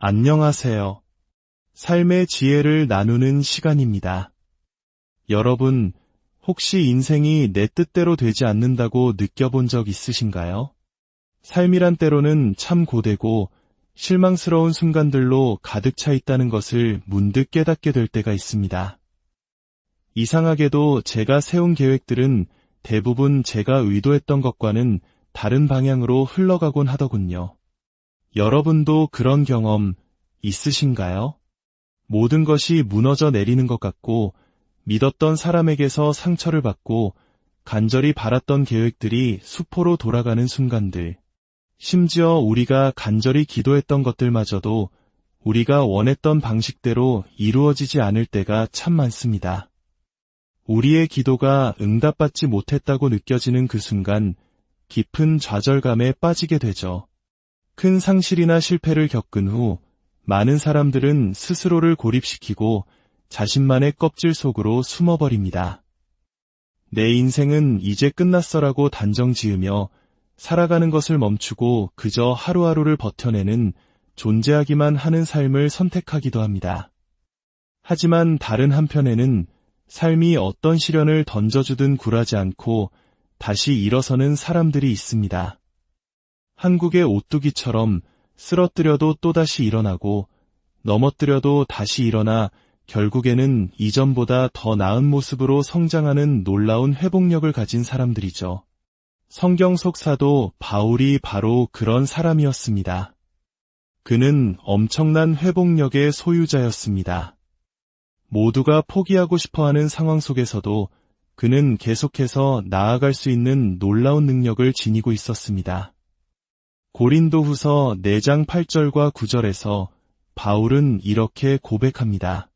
안녕하세요. 삶의 지혜를 나누는 시간입니다. 여러분, 혹시 인생이 내 뜻대로 되지 않는다고 느껴본 적 있으신가요? 삶이란 때로는 참 고되고 실망스러운 순간들로 가득 차 있다는 것을 문득 깨닫게 될 때가 있습니다. 이상하게도 제가 세운 계획들은 대부분 제가 의도했던 것과는 다른 방향으로 흘러가곤 하더군요. 여러분도 그런 경험 있으신가요? 모든 것이 무너져 내리는 것 같고 믿었던 사람에게서 상처를 받고 간절히 바랐던 계획들이 수포로 돌아가는 순간들. 심지어 우리가 간절히 기도했던 것들마저도 우리가 원했던 방식대로 이루어지지 않을 때가 참 많습니다. 우리의 기도가 응답받지 못했다고 느껴지는 그 순간 깊은 좌절감에 빠지게 되죠. 큰 상실이나 실패를 겪은 후 많은 사람들은 스스로를 고립시키고 자신만의 껍질 속으로 숨어버립니다. 내 인생은 이제 끝났어라고 단정 지으며 살아가는 것을 멈추고 그저 하루하루를 버텨내는 존재하기만 하는 삶을 선택하기도 합니다. 하지만 다른 한편에는 삶이 어떤 시련을 던져주든 굴하지 않고 다시 일어서는 사람들이 있습니다. 한국의 오뚜기처럼 쓰러뜨려도 또다시 일어나고 넘어뜨려도 다시 일어나 결국에는 이전보다 더 나은 모습으로 성장하는 놀라운 회복력을 가진 사람들이죠. 성경 속 사도 바울이 바로 그런 사람이었습니다. 그는 엄청난 회복력의 소유자였습니다. 모두가 포기하고 싶어하는 상황 속에서도 그는 계속해서 나아갈 수 있는 놀라운 능력을 지니고 있었습니다. 고린도후서 4장 8절과 9절에서 바울은 이렇게 고백합니다.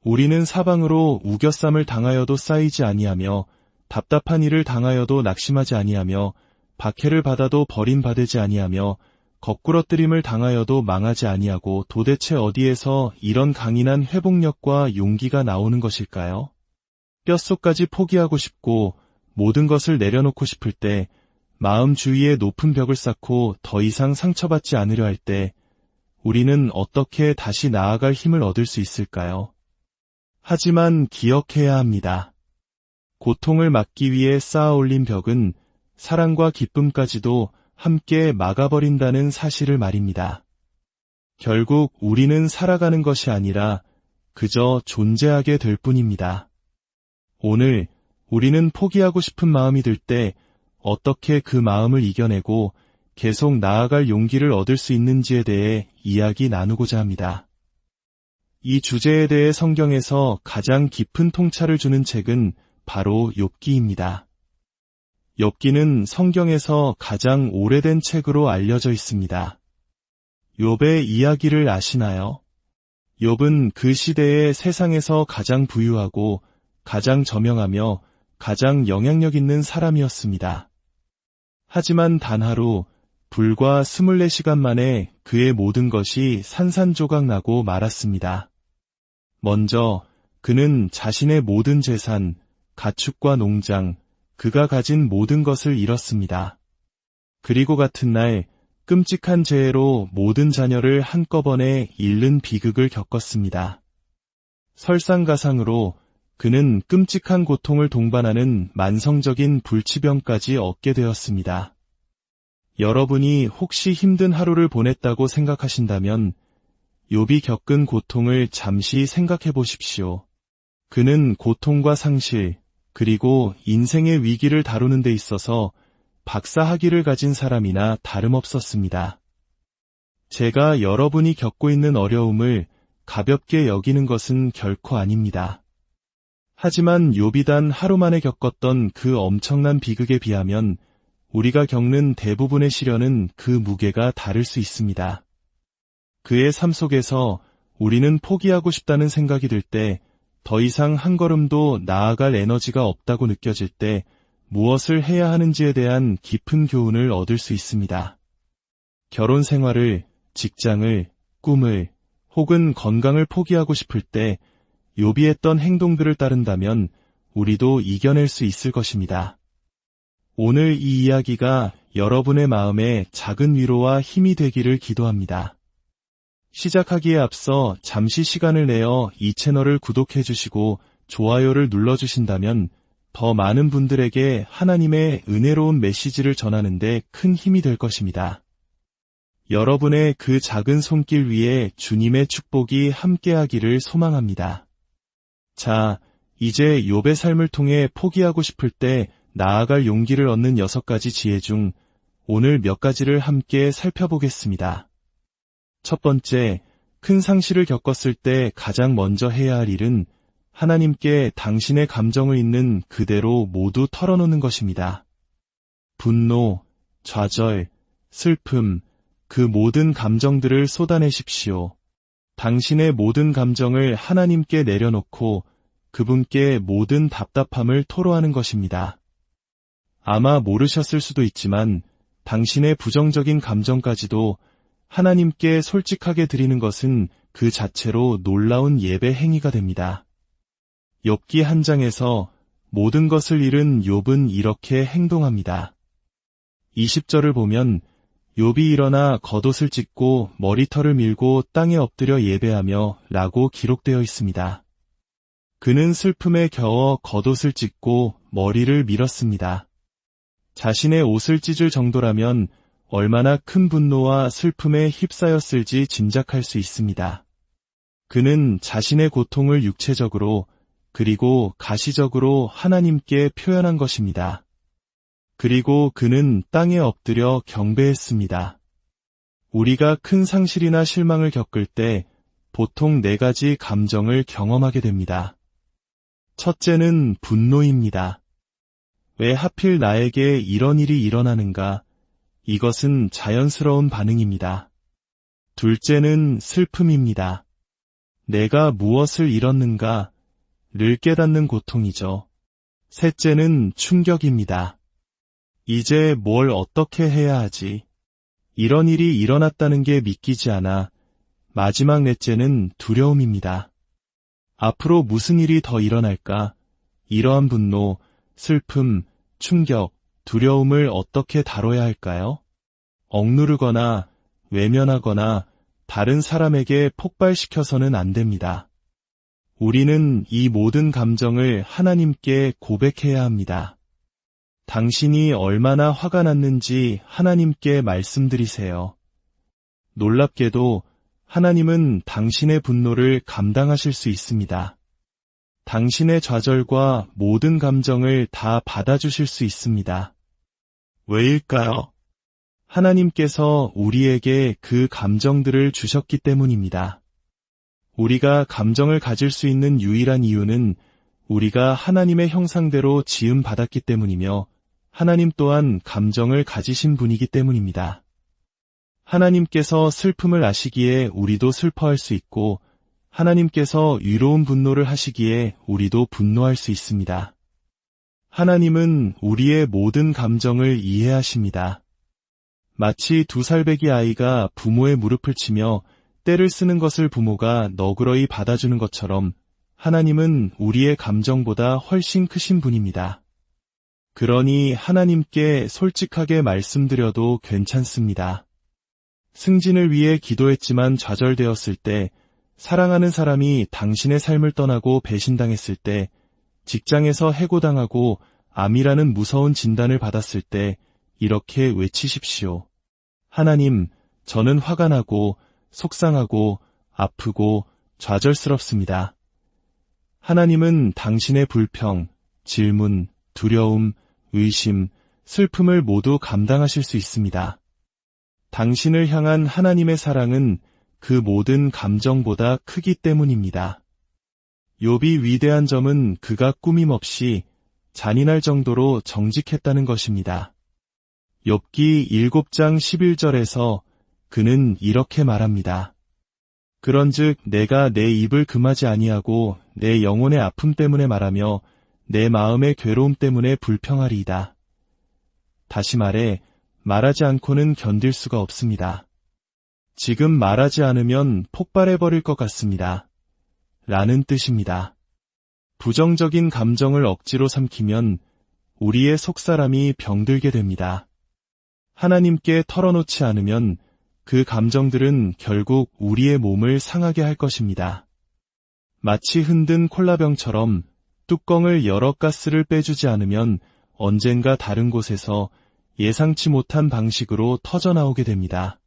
우리는 사방으로 우겨쌈을 당하여도 쌓이지 아니하며 답답한 일을 당하여도 낙심하지 아니하며 박해를 받아도 버림받지 아니하며 거꾸러뜨림을 당하여도 망하지 아니하고 도대체 어디에서 이런 강인한 회복력과 용기가 나오는 것일까요? 뼛속까지 포기하고 싶고 모든 것을 내려놓고 싶을 때 마음 주위에 높은 벽을 쌓고 더 이상 상처받지 않으려 할 때 우리는 어떻게 다시 나아갈 힘을 얻을 수 있을까요? 하지만 기억해야 합니다. 고통을 막기 위해 쌓아 올린 벽은 사랑과 기쁨까지도 함께 막아버린다는 사실을 말입니다. 결국 우리는 살아가는 것이 아니라 그저 존재하게 될 뿐입니다. 오늘 우리는 포기하고 싶은 마음이 들 때 어떻게 그 마음을 이겨내고 계속 나아갈 용기를 얻을 수 있는지에 대해 이야기 나누고자 합니다. 이 주제에 대해 성경에서 가장 깊은 통찰을 주는 책은 바로 욥기입니다. 욥기는 성경에서 가장 오래된 책으로 알려져 있습니다. 욥의 이야기를 아시나요? 욥은 그 시대에 세상에서 가장 부유하고 가장 저명하며 가장 영향력 있는 사람이었습니다. 하지만 단 하루, 불과 24시간 만에 그의 모든 것이 산산조각 나고 말았습니다. 먼저 그는 자신의 모든 재산, 가축과 농장, 그가 가진 모든 것을 잃었습니다. 그리고 같은 날 끔찍한 재해로 모든 자녀를 한꺼번에 잃는 비극을 겪었습니다. 설상가상으로 그는 끔찍한 고통을 동반하는 만성적인 불치병까지 얻게 되었습니다. 여러분이 혹시 힘든 하루를 보냈다고 생각하신다면 욥이 겪은 고통을 잠시 생각해 보십시오. 그는 고통과 상실, 그리고 인생의 위기를 다루는 데 있어서 박사학위를 가진 사람이나 다름없었습니다. 제가 여러분이 겪고 있는 어려움을 가볍게 여기는 것은 결코 아닙니다. 하지만 욥이 단 하루 만에 겪었던 그 엄청난 비극에 비하면 우리가 겪는 대부분의 시련은 그 무게가 다를 수 있습니다. 그의 삶 속에서 우리는 포기하고 싶다는 생각이 들 때, 더 이상 한 걸음도 나아갈 에너지가 없다고 느껴질 때 무엇을 해야 하는지에 대한 깊은 교훈을 얻을 수 있습니다. 결혼 생활을, 직장을, 꿈을, 혹은 건강을 포기하고 싶을 때 욥이 했던 행동들을 따른다면 우리도 이겨낼 수 있을 것입니다. 오늘 이 이야기가 여러분의 마음에 작은 위로와 힘이 되기를 기도합니다. 시작하기에 앞서 잠시 시간을 내어 이 채널을 구독해 주시고 좋아요를 눌러주신다면 더 많은 분들에게 하나님의 은혜로운 메시지를 전하는 데 큰 힘이 될 것입니다. 여러분의 그 작은 손길 위에 주님의 축복이 함께하기를 소망합니다. 자, 이제 욥의 삶을 통해 포기하고 싶을 때 나아갈 용기를 얻는 6가지 지혜 중 오늘 몇 가지를 함께 살펴보겠습니다. 첫 번째, 큰 상실을 겪었을 때 가장 먼저 해야 할 일은 하나님께 당신의 감정을 있는 그대로 모두 털어놓는 것입니다. 분노, 좌절, 슬픔, 그 모든 감정들을 쏟아내십시오. 당신의 모든 감정을 하나님께 내려놓고 그분께 모든 답답함을 토로하는 것입니다. 아마 모르셨을 수도 있지만 당신의 부정적인 감정까지도 하나님께 솔직하게 드리는 것은 그 자체로 놀라운 예배 행위가 됩니다. 욥기 1장에서 모든 것을 잃은 욥은 이렇게 행동합니다. 20절을 보면 욥이 일어나 겉옷을 찢고 머리털을 밀고 땅에 엎드려 예배하며 라고 기록되어 있습니다. 그는 슬픔에 겨워 겉옷을 찢고 머리를 밀었습니다. 자신의 옷을 찢을 정도라면 얼마나 큰 분노와 슬픔에 휩싸였을지 짐작할 수 있습니다. 그는 자신의 고통을 육체적으로 그리고 가시적으로 하나님께 표현한 것입니다. 그리고 그는 땅에 엎드려 경배했습니다. 우리가 큰 상실이나 실망을 겪을 때 보통 4가지 감정을 경험하게 됩니다. 첫째는 분노입니다. 왜 하필 나에게 이런 일이 일어나는가? 이것은 자연스러운 반응입니다. 둘째는 슬픔입니다. 내가 무엇을 잃었는가? 를 깨닫는 고통이죠. 셋째는 충격입니다. 이제 뭘 어떻게 해야 하지? 이런 일이 일어났다는 게 믿기지 않아. 마지막 넷째는 두려움입니다. 앞으로 무슨 일이 더 일어날까? 이러한 분노, 슬픔, 충격, 두려움을 어떻게 다뤄야 할까요? 억누르거나 외면하거나 다른 사람에게 폭발시켜서는 안 됩니다. 우리는 이 모든 감정을 하나님께 고백해야 합니다. 당신이 얼마나 화가 났는지 하나님께 말씀드리세요. 놀랍게도 하나님은 당신의 분노를 감당하실 수 있습니다. 당신의 좌절과 모든 감정을 다 받아주실 수 있습니다. 왜일까요? 하나님께서 우리에게 그 감정들을 주셨기 때문입니다. 우리가 감정을 가질 수 있는 유일한 이유는 우리가 하나님의 형상대로 지음받았기 때문이며 하나님 또한 감정을 가지신 분이기 때문입니다. 하나님께서 슬픔을 아시기에 우리도 슬퍼할 수 있고 하나님께서 위로운 분노를 하시기에 우리도 분노할 수 있습니다. 하나님은 우리의 모든 감정을 이해하십니다. 마치 2살배기 아이가 부모의 무릎을 치며 떼를 쓰는 것을 부모가 너그러이 받아주는 것처럼 하나님은 우리의 감정보다 훨씬 크신 분입니다. 그러니 하나님께 솔직하게 말씀드려도 괜찮습니다. 승진을 위해 기도했지만 좌절되었을 때, 사랑하는 사람이 당신의 삶을 떠나고 배신당했을 때, 직장에서 해고당하고 암이라는 무서운 진단을 받았을 때 이렇게 외치십시오. 하나님, 저는 화가 나고 속상하고 아프고 좌절스럽습니다. 하나님은 당신의 불평, 질문, 두려움, 의심, 슬픔을 모두 감당하실 수 있습니다. 당신을 향한 하나님의 사랑은 그 모든 감정보다 크기 때문입니다. 욥이 위대한 점은 그가 꾸밈없이 잔인할 정도로 정직했다는 것입니다. 욥기 7장 11절에서 그는 이렇게 말합니다. 그런즉 내가 내 입을 금하지 아니하고 내 영혼의 아픔 때문에 말하며 내 마음의 괴로움 때문에 불평하리이다. 다시 말해 말하지 않고는 견딜 수가 없습니다. 지금 말하지 않으면 폭발해버릴 것 같습니다. 라는 뜻입니다. 부정적인 감정을 억지로 삼키면 우리의 속사람이 병들게 됩니다. 하나님께 털어놓지 않으면 그 감정들은 결국 우리의 몸을 상하게 할 것입니다. 마치 흔든 콜라병처럼 뚜껑을 열어 가스를 빼주지 않으면 언젠가 다른 곳에서 예상치 못한 방식으로 터져나오게 됩니다.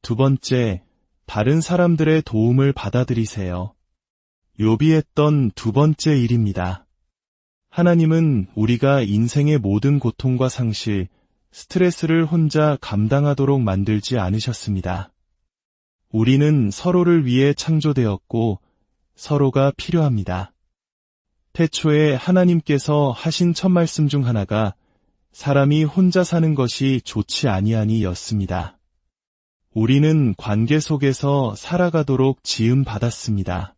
두 번째, 다른 사람들의 도움을 받아들이세요. 욥이 했던 두 번째 일입니다. 하나님은 우리가 인생의 모든 고통과 상실, 스트레스를 혼자 감당하도록 만들지 않으셨습니다. 우리는 서로를 위해 창조되었고 서로가 필요합니다. 태초에 하나님께서 하신 첫 말씀 중 하나가 사람이 혼자 사는 것이 좋지 아니하니 였습니다. 우리는 관계 속에서 살아가도록 지음 받았습니다.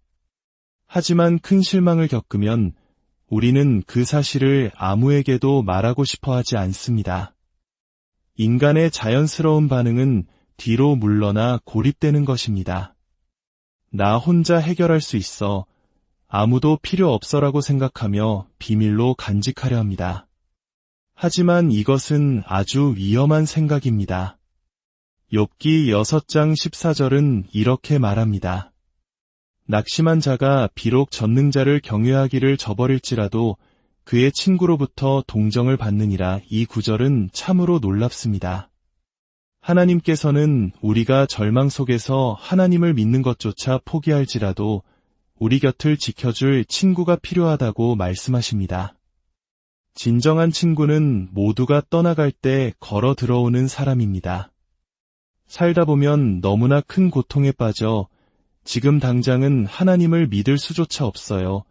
하지만 큰 실망을 겪으면 우리는 그 사실을 아무에게도 말하고 싶어 하지 않습니다. 인간의 자연스러운 반응은 뒤로 물러나 고립되는 것입니다. 나 혼자 해결할 수 있어, 아무도 필요 없어라고 생각하며 비밀로 간직하려 합니다. 하지만 이것은 아주 위험한 생각입니다. 욥기 6장 14절은 이렇게 말합니다. 낙심한 자가 비록 전능자를 경외하기를 저버릴지라도 그의 친구로부터 동정을 받느니라. 이 구절은 참으로 놀랍습니다. 하나님께서는 우리가 절망 속에서 하나님을 믿는 것조차 포기할지라도 우리 곁을 지켜줄 친구가 필요하다고 말씀하십니다. 진정한 친구는 모두가 떠나갈 때 걸어 들어오는 사람입니다. 살다 보면 너무나 큰 고통에 빠져 지금 당장은 하나님을 믿을 수조차 없어요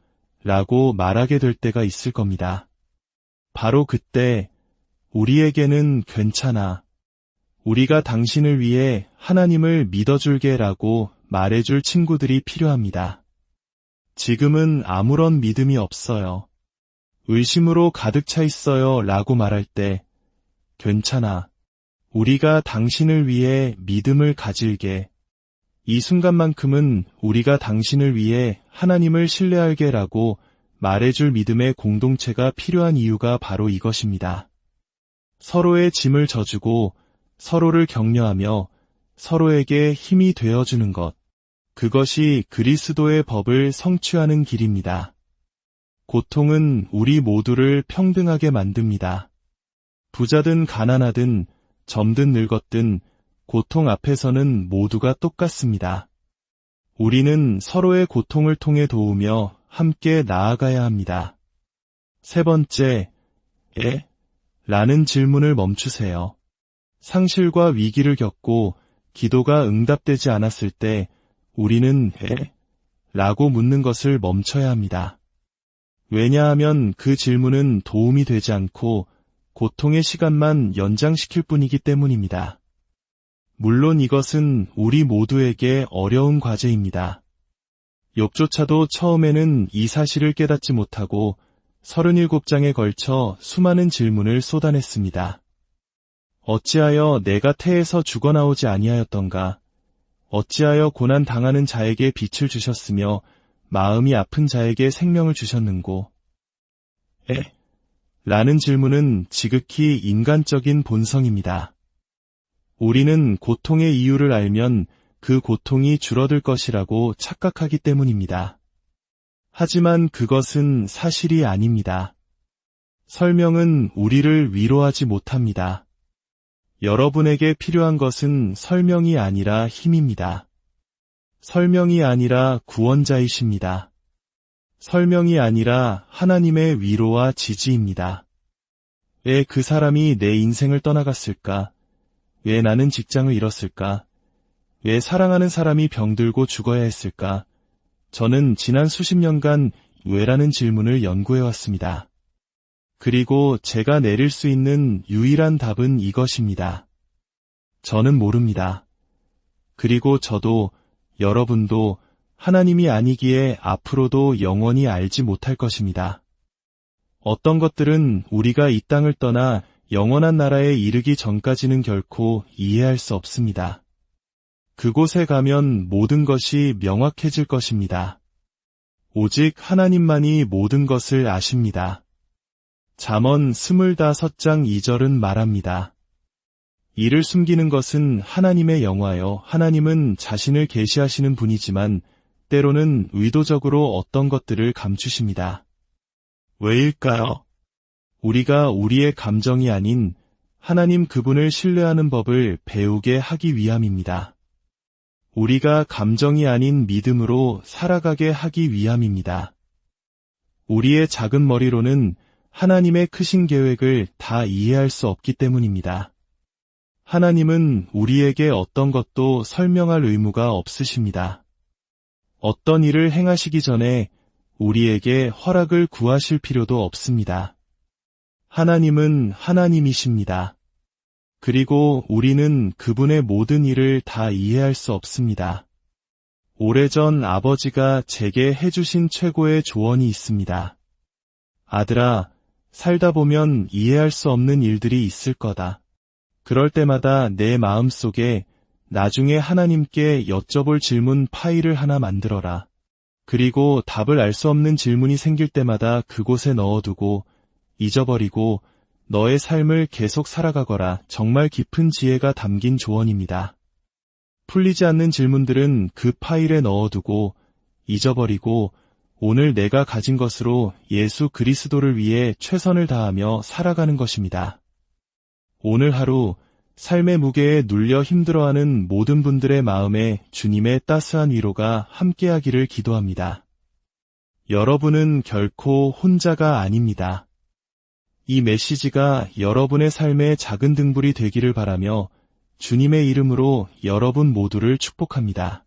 라고 말하게 될 때가 있을 겁니다. 바로 그때 우리에게는 괜찮아, 우리가 당신을 위해 하나님을 믿어줄게 라고 말해줄 친구들이 필요합니다. 지금은 아무런 믿음이 없어요, 의심으로 가득 차 있어요 라고 말할 때 괜찮아, 우리가 당신을 위해 믿음을 가질게, 이 순간만큼은 우리가 당신을 위해 하나님을 신뢰할게 라고 말해줄 믿음의 공동체가 필요한 이유가 바로 이것입니다. 서로의 짐을 져주고 서로를 격려하며 서로에게 힘이 되어주는 것, 그것이 그리스도의 법을 성취하는 길입니다. 고통은 우리 모두를 평등하게 만듭니다. 부자든 가난하든 젊든 늙었든 고통 앞에서는 모두가 똑같습니다. 우리는 서로의 고통을 통해 도우며 함께 나아가야 합니다. 세 번째, 라는 질문을 멈추세요. 상실과 위기를 겪고 기도가 응답되지 않았을 때 우리는 라고 묻는 것을 멈춰야 합니다. 왜냐하면 그 질문은 도움이 되지 않고 고통의 시간만 연장시킬 뿐이기 때문입니다. 물론 이것은 우리 모두에게 어려운 과제입니다. 욥조차도 처음에는 이 사실을 깨닫지 못하고 37장에 걸쳐 수많은 질문을 쏟아냈습니다. 어찌하여 내가 태에서 죽어나오지 아니하였던가? 어찌하여 고난 당하는 자에게 빛을 주셨으며 마음이 아픈 자에게 생명을 주셨는고? 라는 질문은 지극히 인간적인 본성입니다. 우리는 고통의 이유를 알면 그 고통이 줄어들 것이라고 착각하기 때문입니다. 하지만 그것은 사실이 아닙니다. 설명은 우리를 위로하지 못합니다. 여러분에게 필요한 것은 설명이 아니라 힘입니다. 설명이 아니라 구원자이십니다. 설명이 아니라 하나님의 위로와 지지입니다. 왜 그 사람이 내 인생을 떠나갔을까? 왜 나는 직장을 잃었을까? 왜 사랑하는 사람이 병들고 죽어야 했을까? 저는 지난 수십 년간 왜라는 질문을 연구해왔습니다. 그리고 제가 내릴 수 있는 유일한 답은 이것입니다. 저는 모릅니다. 그리고 저도, 여러분도 하나님이 아니기에 앞으로도 영원히 알지 못할 것입니다. 어떤 것들은 우리가 이 땅을 떠나 영원한 나라에 이르기 전까지는 결코 이해할 수 없습니다. 그곳에 가면 모든 것이 명확해질 것입니다. 오직 하나님만이 모든 것을 아십니다. 잠언 25장 2절은 말합니다. 이를 숨기는 것은 하나님의 영화요. 하나님은 자신을 계시하시는 분이지만 때로는 의도적으로 어떤 것들을 감추십니다. 왜일까요? 우리가 우리의 감정이 아닌 하나님 그분을 신뢰하는 법을 배우게 하기 위함입니다. 우리가 감정이 아닌 믿음으로 살아가게 하기 위함입니다. 우리의 작은 머리로는 하나님의 크신 계획을 다 이해할 수 없기 때문입니다. 하나님은 우리에게 어떤 것도 설명할 의무가 없으십니다. 어떤 일을 행하시기 전에 우리에게 허락을 구하실 필요도 없습니다. 하나님은 하나님이십니다. 그리고 우리는 그분의 모든 일을 다 이해할 수 없습니다. 오래전 아버지가 제게 해주신 최고의 조언이 있습니다. 아들아, 살다 보면 이해할 수 없는 일들이 있을 거다. 그럴 때마다 내 마음속에 나중에 하나님께 여쭤볼 질문 파일을 하나 만들어라. 그리고 답을 알 수 없는 질문이 생길 때마다 그곳에 넣어두고 잊어버리고 너의 삶을 계속 살아가거라. 정말 깊은 지혜가 담긴 조언입니다. 풀리지 않는 질문들은 그 파일에 넣어두고 잊어버리고 오늘 내가 가진 것으로 예수 그리스도를 위해 최선을 다하며 살아가는 것입니다. 오늘 하루 삶의 무게에 눌려 힘들어하는 모든 분들의 마음에 주님의 따스한 위로가 함께하기를 기도합니다. 여러분은 결코 혼자가 아닙니다. 이 메시지가 여러분의 삶의 작은 등불이 되기를 바라며 주님의 이름으로 여러분 모두를 축복합니다.